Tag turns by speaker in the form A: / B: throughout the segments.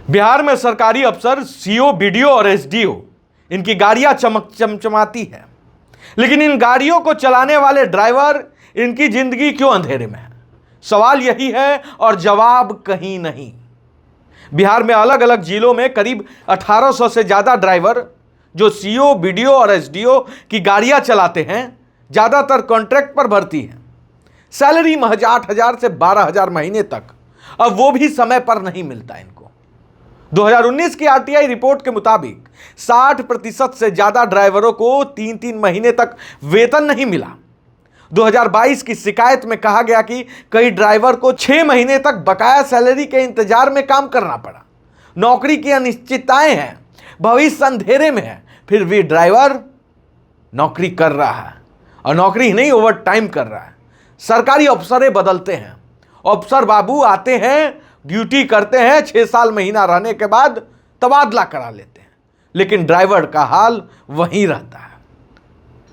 A: बिहार में सरकारी अफसर सीओ, बीडीओ और एसडीओ, इनकी गाड़ियां चमचमाती है, लेकिन इन गाड़ियों को चलाने वाले ड्राइवर, इनकी जिंदगी क्यों अंधेरे में है? सवाल यही है और जवाब कहीं नहीं। बिहार में अलग अलग जिलों में करीब 1800 से ज्यादा ड्राइवर जो सीओ, बीडीओ और एसडीओ की गाड़ियां चलाते हैं, ज्यादातर कॉन्ट्रैक्ट पर भर्ती हैं। सैलरी महज 8,000 से 12,000 महीने तक, अब वो भी समय पर नहीं मिलता इनको। 2019 की आरटीआई रिपोर्ट के मुताबिक 60% से ज्यादा ड्राइवरों को 3-3 महीने तक वेतन नहीं मिला। 2022 की शिकायत में कहा गया कि कई ड्राइवर को 6 महीने तक बकाया सैलरी के इंतजार में काम करना पड़ा। नौकरी की अनिश्चितताएं हैं, भविष्य अंधेरे में है, फिर भी ड्राइवर नौकरी कर रहा है, और नौकरी ही नहीं, ओवर टाइम कर रहा है। सरकारी अफसरें बदलते हैं, अफसर बाबू आते हैं, ड्यूटी करते हैं, 6 साल महीना रहने के बाद तबादला करा लेते हैं, लेकिन ड्राइवर का हाल वहीं रहता है।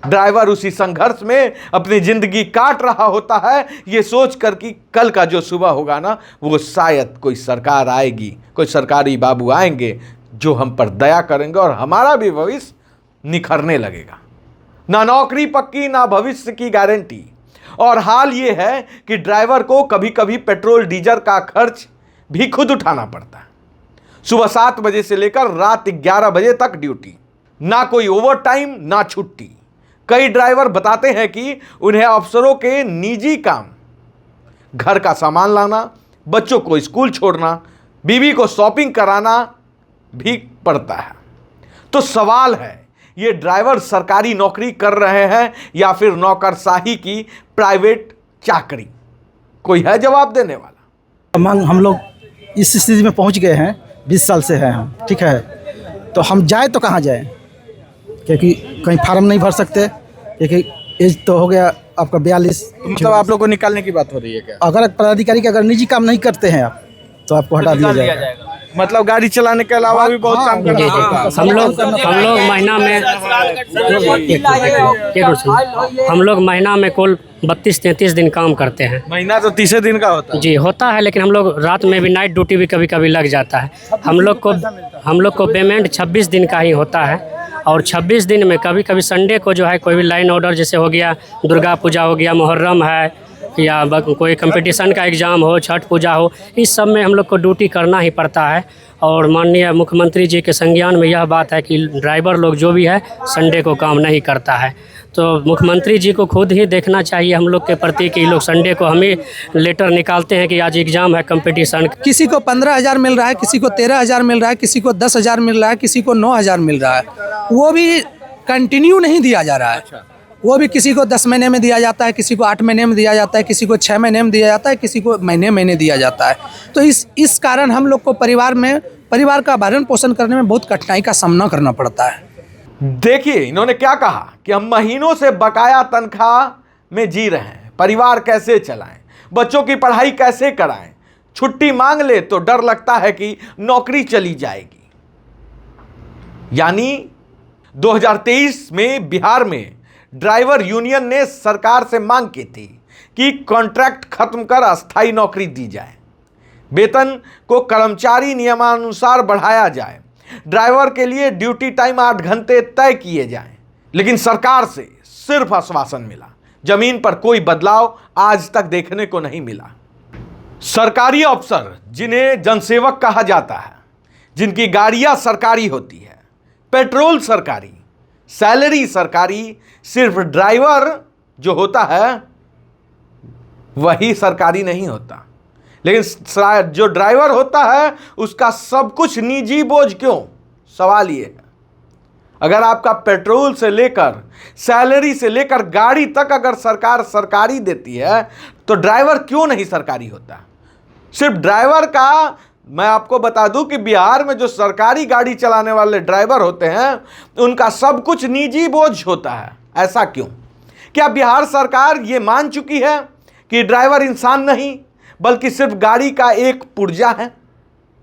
A: ड्राइवर उसी संघर्ष में अपनी जिंदगी काट रहा होता है, ये सोचकर कि कल का जो सुबह होगा ना, वो शायद कोई सरकार आएगी, कोई सरकारी बाबू आएंगे जो हम पर दया करेंगे और हमारा भी भविष्य निखरने लगेगा। ना नौकरी पक्की, ना भविष्य की गारंटी। और हाल ये है कि ड्राइवर को कभी कभी पेट्रोल डीजल का खर्च भी खुद उठाना पड़ता है। सुबह 7 बजे से लेकर रात 11 बजे तक ड्यूटी, ना कोई ओवर टाइम, ना छुट्टी। कई ड्राइवर बताते हैं कि उन्हें अफसरों के निजी काम, घर का सामान लाना, बच्चों को स्कूल छोड़ना, बीवी को शॉपिंग कराना भी पड़ता है। तो सवाल है, ये ड्राइवर सरकारी नौकरी कर रहे हैं या फिर नौकरशाही की प्राइवेट चाकरी? कोई है जवाब देने वाला?
B: हम लोग इस स्थिति में पहुंच गए हैं, 20 साल से हैं हम, ठीक है। तो हम जाए तो कहाँ जाएं, क्योंकि कहीं फार्म नहीं भर सकते, क्योंकि एज तो हो गया आपका 42।
A: मतलब आप लोग को निकालने की बात हो रही है क्या?
B: अगर पदाधिकारी के अगर निजी काम नहीं करते हैं आप, तो आपको हटा दिया जाएगा।
A: मतलब गाड़ी चलाने के अलावा भी बहुत काम करना पड़ता है।
C: हम लोग महीना में कुल 32-33 दिन काम करते हैं।
A: महीना तो 30 दिन का होता है
C: जी, होता है, लेकिन हम लोग रात में भी नाइट ड्यूटी भी कभी कभी लग जाता है। हम लोग को पेमेंट 26 दिन का ही होता है, और 26 दिन में कभी कभी संडे को जो है कोई भी लाइन ऑर्डर जैसे हो गया, दुर्गा पूजा हो गया, मुहर्रम है, या कोई कंपटीशन का एग्ज़ाम हो, छठ पूजा हो, इस सब में हम लोग को ड्यूटी करना ही पड़ता है। और माननीय मुख्यमंत्री जी के संज्ञान में यह बात है कि ड्राइवर लोग जो भी है संडे को काम नहीं करता है। तो मुख्यमंत्री जी को खुद ही देखना चाहिए हम लोग के प्रति कि लोग संडे को हमें लेटर निकालते हैं कि आज एग्ज़ाम है, कंपटीशन।
B: किसी को 15,000 मिल रहा है, किसी को 13,000 मिल रहा है, किसी को 10,000 मिल रहा है, किसी को 9,000 मिल रहा है। वो भी कंटिन्यू नहीं दिया जा रहा है। वो भी किसी को 10 महीने में दिया जाता है, किसी को 8 महीने में दिया जाता है, किसी को 6 महीने में दिया जाता है, किसी को महीने दिया जाता है। तो इस कारण हम लोग को परिवार का भरण पोषण करने में बहुत कठिनाई का सामना करना पड़ता है।
A: देखिए इन्होंने क्या कहा कि हम महीनों से बकाया तनख्वाह में जी रहे हैं, परिवार कैसे चलाएं, बच्चों की पढ़ाई कैसे कराएं, छुट्टी मांग ले तो डर लगता है कि नौकरी चली जाएगी। यानी 2023 में बिहार में ड्राइवर यूनियन ने सरकार से मांग की थी कि कॉन्ट्रैक्ट खत्म कर अस्थायी नौकरी दी जाए, वेतन को कर्मचारी नियमानुसार बढ़ाया जाए, ड्राइवर के लिए ड्यूटी टाइम 8 घंटे तय किए जाएं। लेकिन सरकार से सिर्फ आश्वासन मिला, जमीन पर कोई बदलाव आज तक देखने को नहीं मिला। सरकारी अफसर जिन्हें जनसेवक कहा जाता है, जिनकी गाड़ियां सरकारी होती है, पेट्रोल सरकारी, सैलरी सरकारी, सिर्फ ड्राइवर जो होता है वही सरकारी नहीं होता। लेकिन जो ड्राइवर होता है उसका सब कुछ निजी बोझ क्यों? सवाल ये है। अगर आपका पेट्रोल से लेकर सैलरी से लेकर गाड़ी तक अगर सरकार सरकारी देती है, तो ड्राइवर क्यों नहीं सरकारी होता? सिर्फ ड्राइवर का मैं आपको बता दूं कि बिहार में जो सरकारी गाड़ी चलाने वाले ड्राइवर होते हैं उनका सब कुछ निजी बोझ होता है। ऐसा क्यों? क्या बिहार सरकार ये मान चुकी है कि ड्राइवर इंसान नहीं बल्कि सिर्फ गाड़ी का एक पुर्जा है?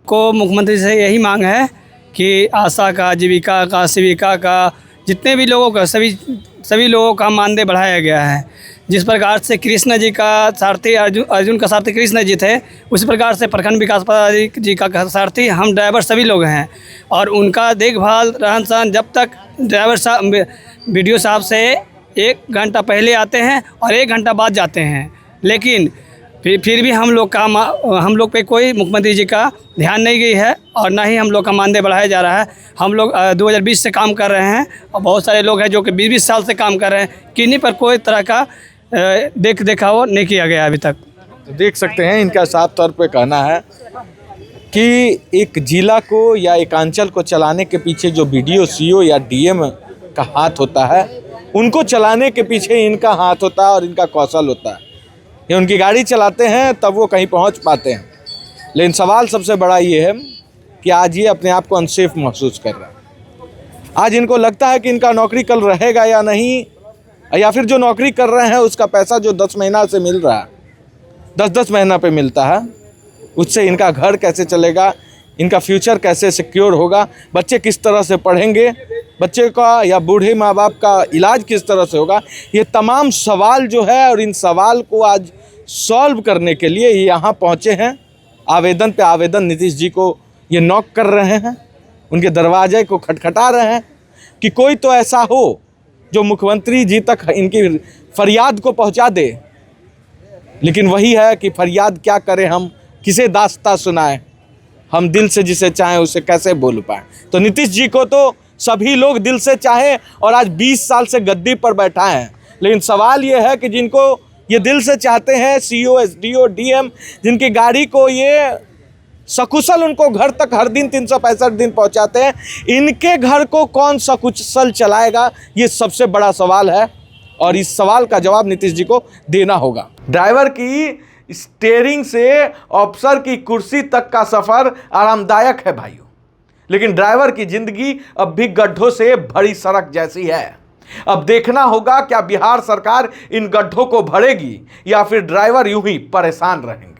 D: को मुख्यमंत्री से यही मांग है कि आशा का, जीविका का, सेविका का, जितने भी लोगों का सभी लोगों का मानदेय बढ़ाया गया है। जिस प्रकार से कृष्ण जी का सारथी अर्जुन का सारथी कृष्ण जी थे, उसी प्रकार से प्रखंड विकास पदाधिकारी जी का सारथी हम ड्राइवर सभी लोग हैं। और उनका देखभाल रहन सहन, जब तक ड्राइवर साहब BDO साहब से 1 घंटा पहले आते हैं और 1 घंटा बाद जाते हैं, लेकिन फिर भी हम लोग पे कोई मुख्यमंत्री जी का ध्यान नहीं गई है और ना ही हम लोग का मानदेय बढ़ाया जा रहा है। हम लोग 2020 से काम कर रहे हैं और बहुत सारे लोग हैं जो कि 20-20 साल से काम कर रहे हैं, किन्हीं पर कोई तरह का देखावा नहीं किया गया अभी तक।
A: तो देख सकते हैं इनका साफ तौर पे कहना है कि एक जिला को या एक अंचल को चलाने के पीछे जो BDO CO या DM का हाथ होता है, उनको चलाने के पीछे इनका हाथ होता है और इनका कौशल होता है। ये उनकी गाड़ी चलाते हैं तब वो कहीं पहुंच पाते हैं। लेकिन सवाल सबसे बड़ा ये है कि आज ये अपने आप को अनसेफ महसूस कर रहा है। आज इनको लगता है कि इनका नौकरी कल रहेगा या नहीं, या फिर जो नौकरी कर रहे हैं उसका पैसा जो 10 महीना से मिल रहा है, 10-10 महीना पे मिलता है, उससे इनका घर कैसे चलेगा, इनका फ्यूचर कैसे सिक्योर होगा, बच्चे किस तरह से पढ़ेंगे, बच्चे का या बूढ़े माँ बाप का इलाज किस तरह से होगा, ये तमाम सवाल जो है, और इन सवाल को आज सॉल्व करने के लिए ये यहाँ पहुँचे हैं। आवेदन पे आवेदन नीतीश जी को ये नॉक कर रहे हैं, उनके दरवाजे को खटखटा रहे हैं कि कोई तो ऐसा हो जो मुख्यमंत्री जी तक इनकी फरियाद को पहुँचा दे। लेकिन वही है कि फरियाद क्या करें, हम किसे दास्तां सुनाएं, हम दिल से जिसे चाहें उसे कैसे बोल पाएँ। तो नीतीश जी को तो सभी लोग दिल से चाहें और आज 20 साल से गद्दी पर बैठा हैं, लेकिन सवाल ये है कि जिनको ये दिल से चाहते हैं, CO SDO DM, जिनकी गाड़ी को ये सकुशल उनको घर तक हर दिन 365 दिन पहुंचाते हैं, इनके घर को कौन सकुशल चलाएगा, ये सबसे बड़ा सवाल है और इस सवाल का जवाब नीतीश जी को देना होगा। ड्राइवर की स्टीयरिंग से ऑफिसर की कुर्सी तक का सफ़र आरामदायक है भाइयों, लेकिन ड्राइवर की जिंदगी अब भी गड्ढों से भरी सड़क जैसी है। अब देखना होगा क्या बिहार सरकार इन गड्ढों को भरेगी या फिर ड्राइवर यूं ही परेशान रहेंगे।